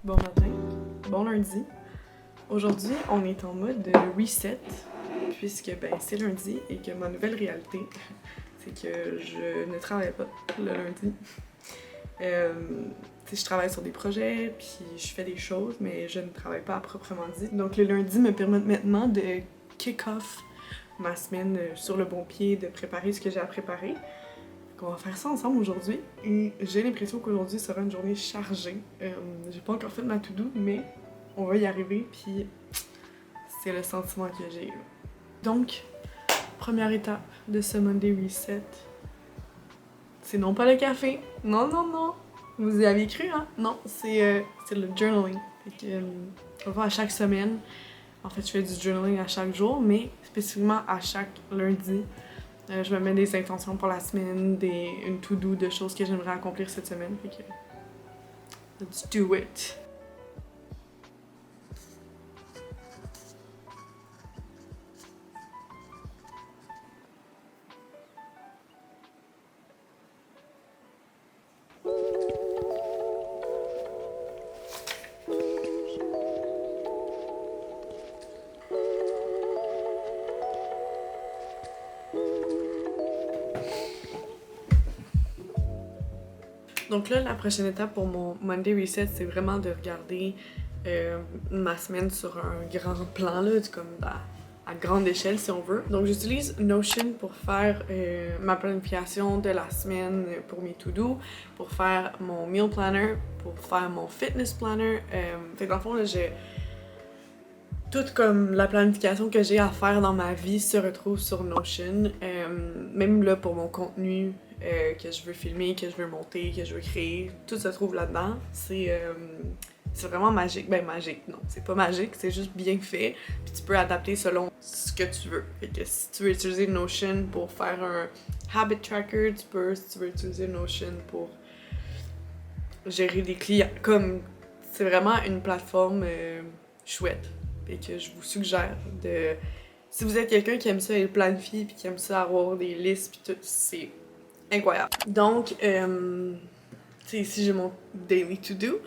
Bon matin, bon lundi. Aujourd'hui, on est en mode reset, puisque c'est lundi et que ma nouvelle réalité, c'est que je ne travaille pas le lundi. Je travaille sur des projets, puis je fais des choses, mais je ne travaille pas à proprement dit. Donc le lundi me permet maintenant de kick off ma semaine sur le bon pied, de préparer ce que j'ai à préparer. On va faire ça ensemble aujourd'hui et j'ai l'impression qu'aujourd'hui sera une journée chargée. J'ai pas encore fait ma to-do, mais on va y arriver, puis c'est le sentiment que j'ai. Donc, première étape de ce Monday Reset, c'est non pas le café, non, non, non, vous y avez cru, hein? Non, c'est le journaling. Fait que, on va à chaque semaine. En fait, je fais du journaling à chaque jour, mais spécifiquement à chaque lundi. Je me mets des intentions pour la semaine, une to-do de choses que j'aimerais accomplir cette semaine. Fait que, let's do it! Donc là, la prochaine étape pour mon Monday Reset, c'est vraiment de regarder ma semaine sur un grand plan, là, comme à grande échelle si on veut. Donc j'utilise Notion pour faire ma planification de la semaine pour mes to-do, pour faire mon meal planner, pour faire mon fitness planner. Fait que dans le fond, là, toute comme la planification que j'ai à faire dans ma vie se retrouve sur Notion. Même là pour mon contenu que je veux filmer, que je veux monter, que je veux créer, tout se trouve là-dedans. C'est vraiment magique. Ben magique, non, c'est pas magique, c'est juste bien fait. Puis tu peux adapter selon ce que tu veux. Fait que si tu veux utiliser Notion pour faire un habit tracker, tu peux. Si tu veux utiliser Notion pour gérer des clients, comme c'est vraiment une plateforme chouette. Et que je vous suggère de... Si vous êtes quelqu'un qui aime ça et planifier, puis qui aime ça avoir des listes, puis tout, c'est incroyable. Donc, tu sais, ici j'ai mon daily to-do.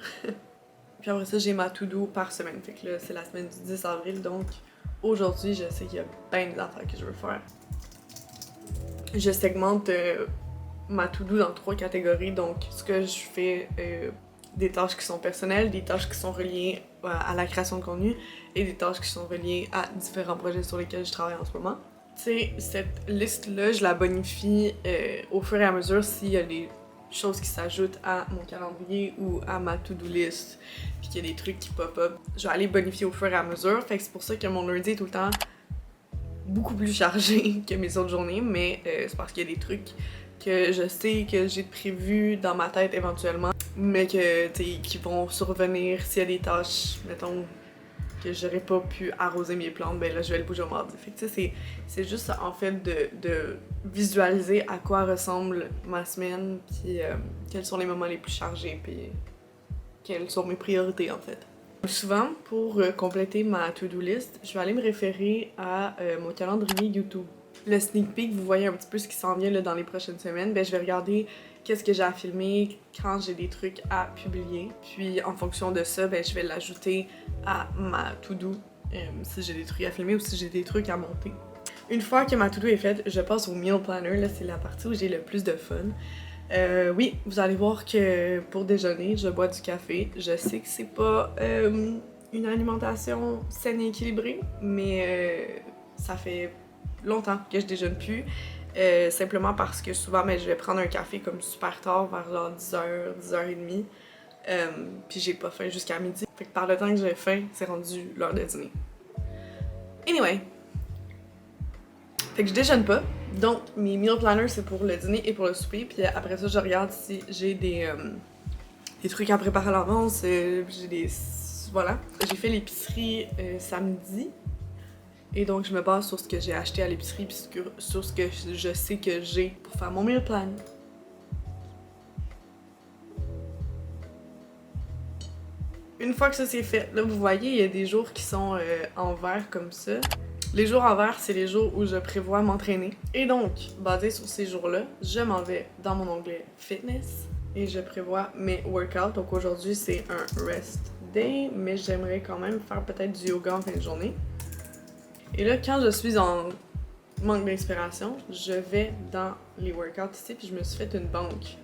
Puis après ça, j'ai ma to-do par semaine. Fait que là, c'est la semaine du 10 avril, donc aujourd'hui, je sais qu'il y a plein d'affaires que je veux faire. Je segmente ma to-do dans 3 catégories. Donc, ce que je fais, des tâches qui sont personnelles, des tâches qui sont reliées à la création de contenu et des tâches qui sont reliées à différents projets sur lesquels je travaille en ce moment. Tu sais, cette liste-là, je la bonifie au fur et à mesure s'il y a des choses qui s'ajoutent à mon calendrier ou à ma to-do list, puis qu'il y a des trucs qui pop-up. Je vais aller bonifier au fur et à mesure, fait que c'est pour ça que mon lundi est tout le temps beaucoup plus chargé que mes autres journées, mais c'est parce qu'il y a des trucs que je sais que j'ai prévu dans ma tête éventuellement, mais que, qui vont survenir s'il y a des tâches, mettons, que j'aurais pas pu arroser mes plantes, ben là, je vais le bouger au mardi. Fait que, tu sais, c'est juste, en fait, de visualiser à quoi ressemble ma semaine, puis quels sont les moments les plus chargés, puis quelles sont mes priorités, en fait. Souvent, pour compléter ma to-do list, je vais aller me référer à mon calendrier YouTube. Le sneak peek, vous voyez un petit peu ce qui s'en vient là, dans les prochaines semaines, ben je vais regarder qu'est-ce que j'ai à filmer quand j'ai des trucs à publier. Puis en fonction de ça, ben je vais l'ajouter à ma to-do si j'ai des trucs à filmer ou si j'ai des trucs à monter. Une fois que ma to-do est faite, je passe au meal planner. Là, c'est la partie où j'ai le plus de fun. Oui, vous allez voir que pour déjeuner, je bois du café. Je sais que c'est pas une alimentation saine et équilibrée, mais ça fait longtemps que je déjeune plus. Simplement parce que souvent, je vais prendre un café comme super tard, vers genre 10h, 10h30. Puis j'ai pas faim jusqu'à midi. Fait que par le temps que j'ai faim, c'est rendu l'heure de dîner. Anyway. Fait que je déjeune pas. Donc, mes meal planners, c'est pour le dîner et pour le souper. Puis après ça, je regarde si j'ai des trucs à préparer à l'avance. J'ai des... Voilà. J'ai fait l'épicerie samedi. Et donc, je me base sur ce que j'ai acheté à l'épicerie puis sur ce que je sais que j'ai pour faire mon meal plan. Une fois que ça c'est fait, là, vous voyez, il y a des jours qui sont en vert comme ça. Les jours en vert, c'est les jours où je prévois m'entraîner. Et donc, basé sur ces jours-là, je m'en vais dans mon onglet Fitness et je prévois mes workouts. Donc aujourd'hui, c'est un rest day, mais j'aimerais quand même faire peut-être du yoga en fin de journée. Et là, quand je suis en manque d'inspiration, je vais dans les workouts ici, puis je me suis fait une banque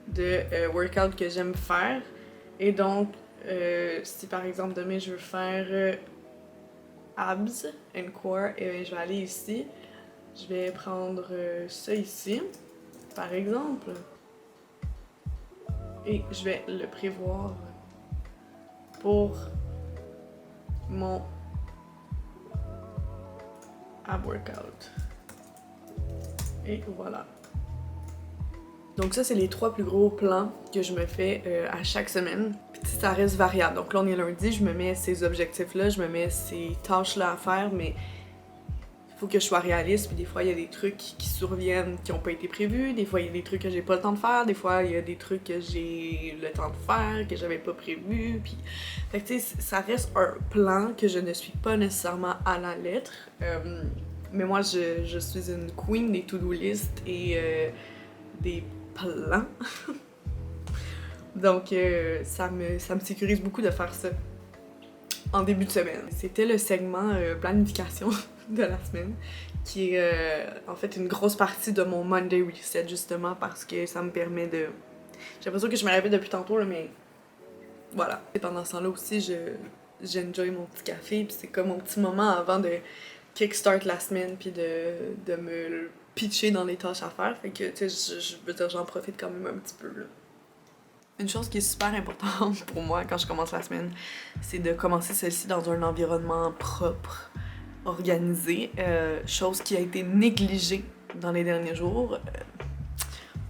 de workouts que j'aime faire. Et donc, si par exemple demain je veux faire abs and core, et je vais aller ici. Je vais prendre ça ici, par exemple. Et je vais le prévoir pour mon ab workout. Et voilà. Donc ça, c'est les 3 plus gros plans que je me fais à chaque semaine. Puis ça reste variable. Donc là, on est lundi, je me mets ces objectifs-là, je me mets ces tâches-là à faire, mais il faut que je sois réaliste. Puis des fois, il y a des trucs qui surviennent qui n'ont pas été prévus. Des fois, il y a des trucs que j'ai pas le temps de faire. Des fois, il y a des trucs que j'ai le temps de faire, que j'avais pas prévu. Puis, fait que tu sais, ça reste un plan que je ne suis pas nécessairement à la lettre. Mais moi, je suis une queen des to-do list et des plans. Donc, ça me sécurise beaucoup de faire ça en début de semaine. C'était le segment planification de la semaine, qui est en fait une grosse partie de mon Monday Reset, justement, parce que ça me permet de... J'ai l'impression que je me répète depuis tantôt, là, mais voilà. Et pendant ce temps-là aussi, j'enjoy mon petit café, puis c'est comme mon petit moment avant de kickstart la semaine, puis de me pitcher dans les tâches à faire. Fait que, tu sais, je veux dire, j'en profite quand même un petit peu, là. Une chose qui est super importante pour moi quand je commence la semaine, c'est de commencer celle-ci dans un environnement propre, organisé, chose qui a été négligée dans les derniers jours.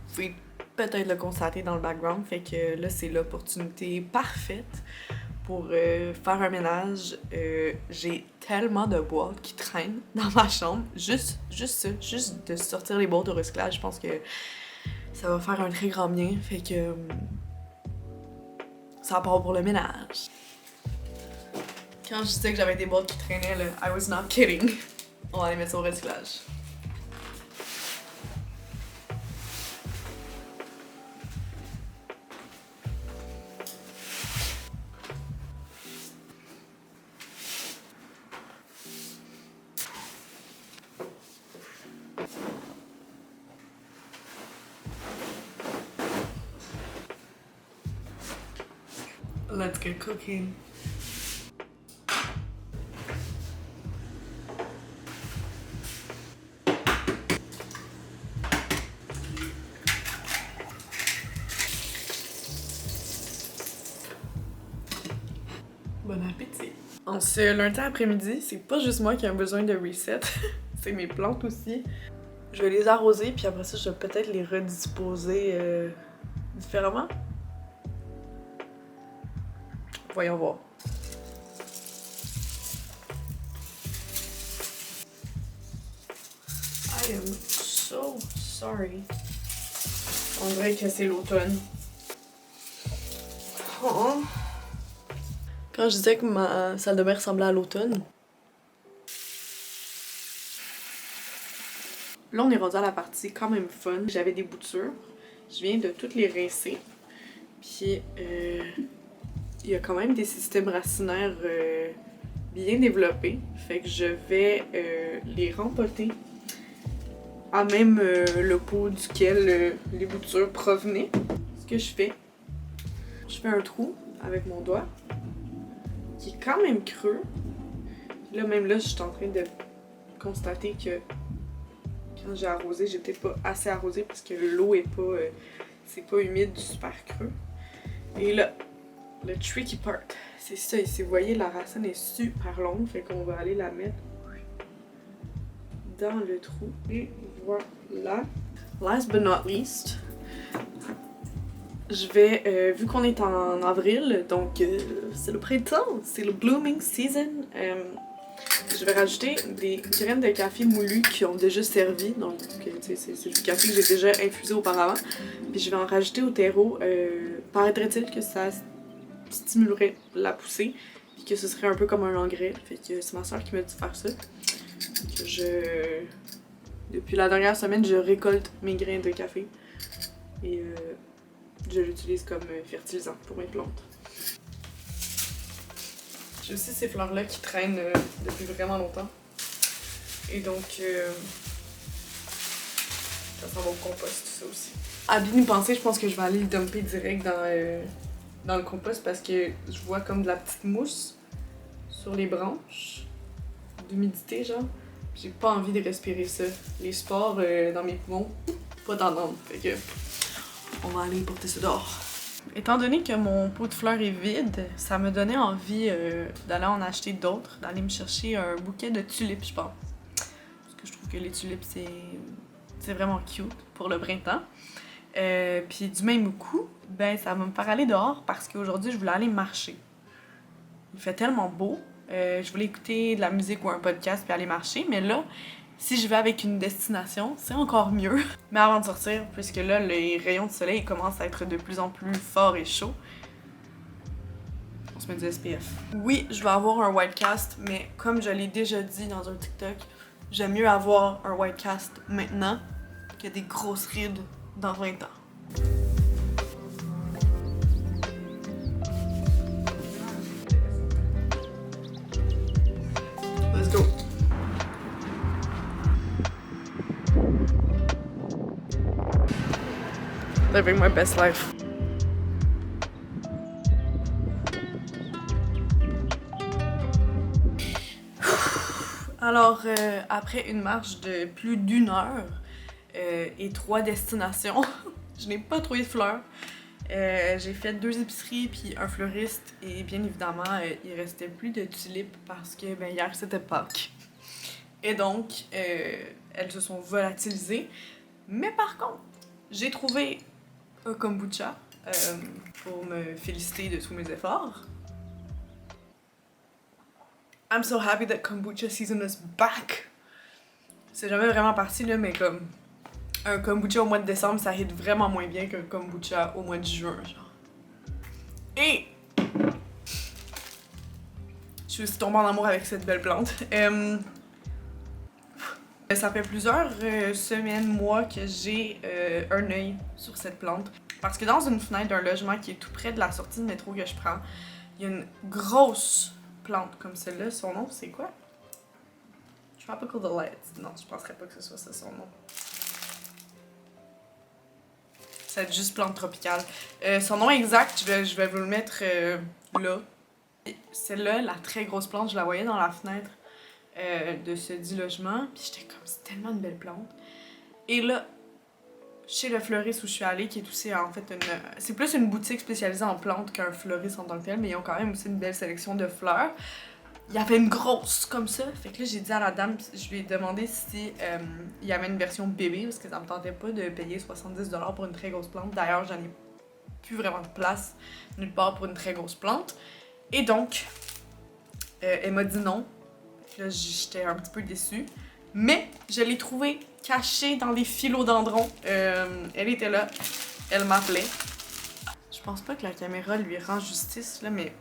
Vous pouvez peut-être le constater dans le background, fait que là, c'est l'opportunité parfaite pour faire un ménage. J'ai tellement de boîtes qui traînent dans ma chambre. Juste de sortir les boîtes au recyclage, je pense que ça va faire un très grand bien. Fait que ça part pour le ménage. Quand je disais que j'avais des boîtes qui traînaient, là, I was not kidding. On va les mettre au recyclage. Let's get cooking. Bon appétit. En ce lundi après-midi, c'est pas juste moi qui ai besoin de reset, c'est mes plantes aussi. Je vais les arroser, puis après ça, je vais peut-être les redisposer différemment. Voyons voir. I am so sorry. On dirait que c'est l'automne. Oh. Quand je disais que ma salle de bain ressemblait à l'automne. Là, on est rendu à la partie quand même fun. J'avais des boutures. Je viens de toutes les rincer. Puis, il y a quand même des systèmes racinaires bien développés. Fait que je vais les rempoter à même le pot duquel les boutures provenaient. Ce que je fais un trou avec mon doigt qui est quand même creux. Là, même là, je suis en train de constater que quand j'ai arrosé, j'ai peut-être pas assez arrosé parce que l'eau est pas... c'est pas humide, super creux. Et là, le tricky part, c'est ça ici. Vous voyez, la racine est super longue, fait qu'on va aller la mettre dans le trou. Et voilà. Last but not least, je vais, vu qu'on est en avril, donc c'est le printemps, c'est le blooming season, je vais rajouter des graines de café moulues qui ont déjà servi, donc c'est du café que j'ai déjà infusé auparavant, puis je vais en rajouter au terreau. Paraîtrait-il que ça stimulerait la poussée, puis que ce serait un peu comme un engrais, fait que c'est ma soeur qui m'a dit de faire ça. Que depuis la dernière semaine, je récolte mes grains de café et je l'utilise comme fertilisant pour mes plantes. J'ai aussi ces fleurs-là qui traînent depuis vraiment longtemps. Et donc, ça s'en va au compost, ça aussi. À bien y penser, je pense que je vais aller le dumper direct dans le compost parce que je vois comme de la petite mousse sur les branches. D'humidité, genre. J'ai pas envie de respirer ça. Les spores dans mes poumons, pas dans l'âme. Fait que, on va aller porter ça dehors. Étant donné que mon pot de fleurs est vide, ça me donnait envie d'aller en acheter d'autres, d'aller me chercher un bouquet de tulipes, je pense. Parce que je trouve que les tulipes, c'est vraiment cute pour le printemps. Puis du même coup, ben ça va me faire aller dehors parce qu'aujourd'hui, je voulais aller marcher. Il fait tellement beau. Je voulais écouter de la musique ou un podcast puis aller marcher, mais là, si je vais avec une destination, c'est encore mieux. Mais avant de sortir, puisque là, les rayons de soleil commencent à être de plus en plus forts et chauds, on se met du SPF. Oui, je vais avoir un white cast, mais comme je l'ai déjà dit dans un TikTok, j'aime mieux avoir un white cast maintenant que des grosses rides dans 20 ans. Let's go! Living my best life. Alors, après une marche de plus d'1 heure et 3 destinations, je n'ai pas trouvé de fleurs. J'ai fait 2 épiceries puis un fleuriste et bien évidemment, il restait plus de tulipes parce que ben, hier c'était Pâques. Et donc, elles se sont volatilisées. Mais par contre, j'ai trouvé un kombucha pour me féliciter de tous mes efforts. I'm so happy that kombucha season is back! C'est jamais vraiment parti là, mais comme un kombucha au mois de décembre, ça hit vraiment moins bien qu'un kombucha au mois de juin, genre. Et je suis aussi tombée en amour avec cette belle plante. Ça fait plusieurs semaines, mois que j'ai un œil sur cette plante. Parce que dans une fenêtre d'un logement qui est tout près de la sortie de métro que je prends, il y a une grosse plante comme celle-là. Son nom, c'est quoi? Tropical Delight. Non, je penserais pas que ce soit ça son nom. C'est juste plante tropicale. Son nom exact, je vais vous le mettre là. Celle-là, la très grosse plante, je la voyais dans la fenêtre de ce dit logement. Puis j'étais comme, c'est tellement une belle plante. Et là, chez le fleuriste où je suis allée, qui est aussi en fait c'est plus une boutique spécialisée en plantes qu'un fleuriste en tant que tel, mais ils ont quand même aussi une belle sélection de fleurs. Il y avait une grosse comme ça, fait que là j'ai dit à la dame, je lui ai demandé si il y avait une version bébé, parce que ça me tentait pas de payer 70$ pour une très grosse plante. D'ailleurs, j'en ai plus vraiment de place nulle part pour une très grosse plante. Et donc, elle m'a dit non. Là, j'étais un petit peu déçue. Mais je l'ai trouvée cachée dans les philodendrons. Elle était là. Elle m'appelait. Je pense pas que la caméra lui rend justice, là, mais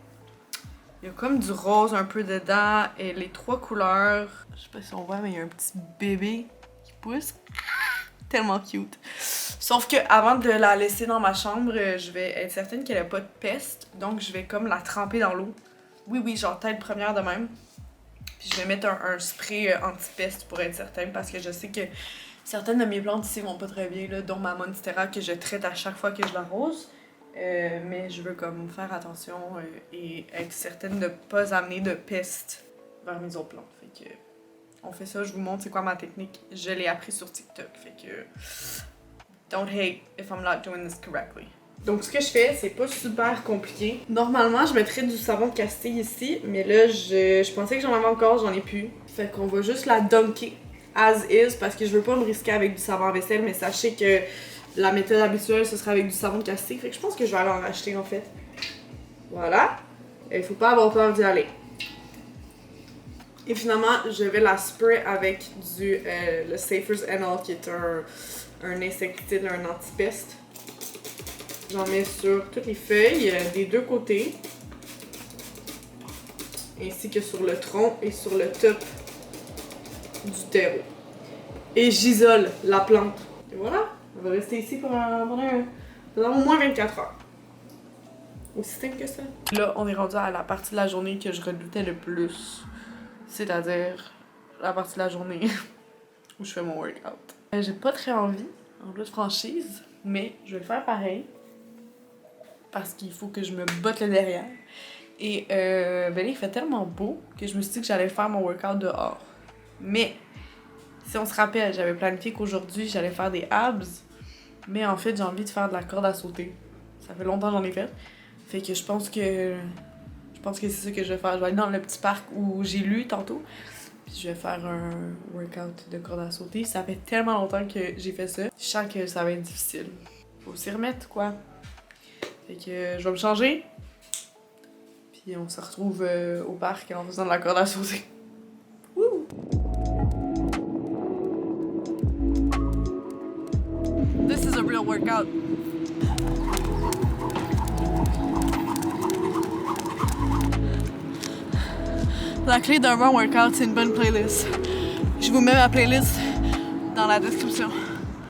il y a comme du rose un peu dedans. Et les 3 couleurs. Je sais pas si on voit, mais il y a un petit bébé qui pousse. Tellement cute. Sauf que avant de la laisser dans ma chambre, je vais être certaine qu'elle a pas de peste. Donc je vais comme la tremper dans l'eau. Oui, genre tête première de même. Puis je vais mettre un spray anti-peste pour être certaine parce que je sais que certaines de mes plantes ici vont pas très bien, là, dont ma monstera que je traite à chaque fois que je l'arrose. Mais je veux comme faire attention et être certaine de pas amener de peste vers mes autres plantes. Fait que on fait ça, je vous montre c'est quoi ma technique. Je l'ai appris sur TikTok. Fait que don't hate if I'm not doing this correctly. Donc ce que je fais, c'est pas super compliqué. Normalement, je mettrais du savon de castille ici, mais là, je pensais que j'en avais encore, j'en ai plus. Fait qu'on va juste la dunker as is parce que je veux pas me risquer avec du savon à vaisselle, mais sachez que la méthode habituelle, ce sera avec du savon de castille. Fait que je pense que je vais aller en racheter en fait. Voilà. Il faut pas avoir peur d'y aller. Et finalement, je vais la spray avec le Safer's Enol qui est un insecticide, un antipeste. J'en mets sur toutes les feuilles des 2 côtés, ainsi que sur le tronc et sur le top du terreau. Et j'isole la plante. Et voilà, elle va rester ici pendant au moins 24 heures. Aussi simple que ça. Là, on est rendu à la partie de la journée que je redoutais le plus. C'est-à-dire la partie de la journée où je fais mon workout. J'ai pas très envie, en toute franchise, mais je vais le faire pareil. Parce qu'il faut que je me botte le derrière. Et ben là, il fait tellement beau que je me suis dit que j'allais faire mon workout dehors. Mais, si on se rappelle, j'avais planifié qu'aujourd'hui, j'allais faire des abs. Mais en fait, j'ai envie de faire de la corde à sauter. Ça fait longtemps que j'en ai fait. Fait que je pense que c'est ça que je vais faire. Je vais aller dans le petit parc où j'ai lu tantôt. Puis je vais faire un workout de corde à sauter. Ça fait tellement longtemps que j'ai fait ça. Je sens que ça va être difficile. Faut s'y remettre, quoi. Fait que je vais me changer. Puis on se retrouve au parc en faisant de la corde à sauter. Wouh! This is a real workout. La clé d'un bon workout, c'est une bonne playlist. Je vous mets ma playlist dans la description.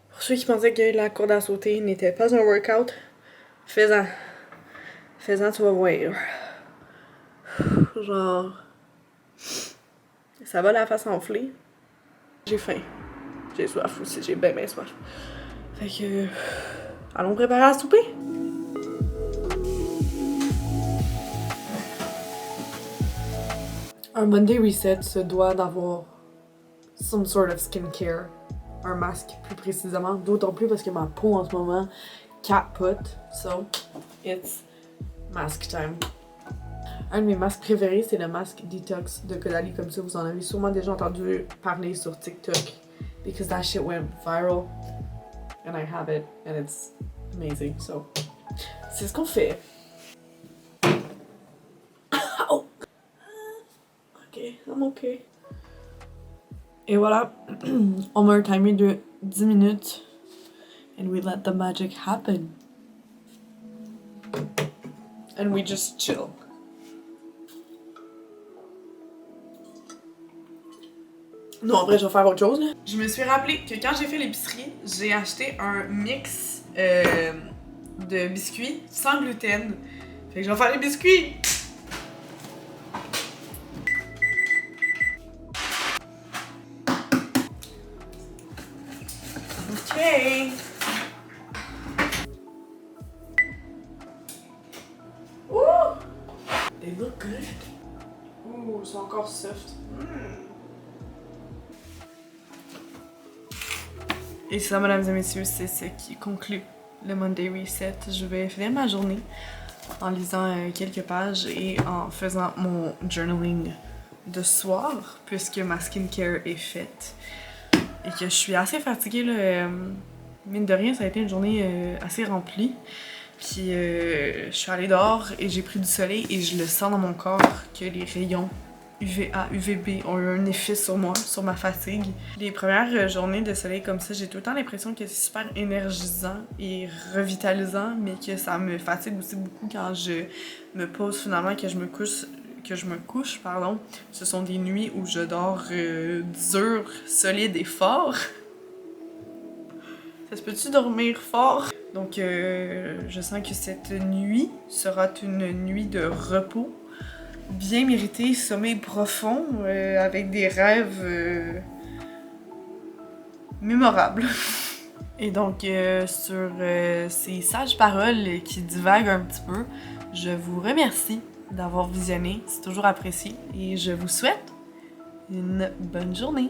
Pour ceux qui pensaient que la corde à sauter n'était pas un workout, fais-en. Fais-en, tu vas voir. Genre... Ça va la face enflée. J'ai faim. J'ai soif aussi, j'ai bien soif. Fait que... allons préparer à souper. Un Monday Reset se doit d'avoir some sort of skincare. Un masque plus précisément. D'autant plus parce que ma peau en ce moment capote. So, it's mask time. Un de mes masques préférés, c'est le masque Detox de Caudalie. Comme ça, vous en avez sûrement déjà entendu parler sur TikTok. Because that shit went viral. And I have it. And it's amazing. So, c'est ce qu'on fait. Oh! Ok, I'm okay. Et voilà. On met un timer de 10 minutes. And we let the magic happen. And we just chill. Non, en vrai, je vais faire autre chose, là. Je me suis rappelé que quand j'ai fait l'épicerie, j'ai acheté un mix de biscuits sans gluten. Fait que je vais faire les biscuits! Ok! Ouh! They look good. Ouh, ils sont encore soft. Et ça, mesdames et messieurs, c'est ce qui conclut le Monday Reset. Je vais finir ma journée en lisant quelques pages et en faisant mon journaling de soir, puisque ma skincare est faite. Et que je suis assez fatiguée, là. Mine de rien, ça a été une journée assez remplie. Puis je suis allée dehors et j'ai pris du soleil et je le sens dans mon corps que les rayons UVA, UVB ont eu un effet sur moi, sur ma fatigue. Les premières journées de soleil comme ça, j'ai tout le temps l'impression que c'est super énergisant et revitalisant, mais que ça me fatigue aussi beaucoup quand je me pose finalement, que je me couche, pardon. Ce sont des nuits où je dors dur, solide et fort. Ça se peut-tu dormir fort? Donc je sens que cette nuit sera une nuit de repos. Bien mérité, sommeil profond, avec des rêves mémorables. Et donc, sur ces sages paroles qui divaguent un petit peu, je vous remercie d'avoir visionné, c'est toujours apprécié, et je vous souhaite une bonne journée.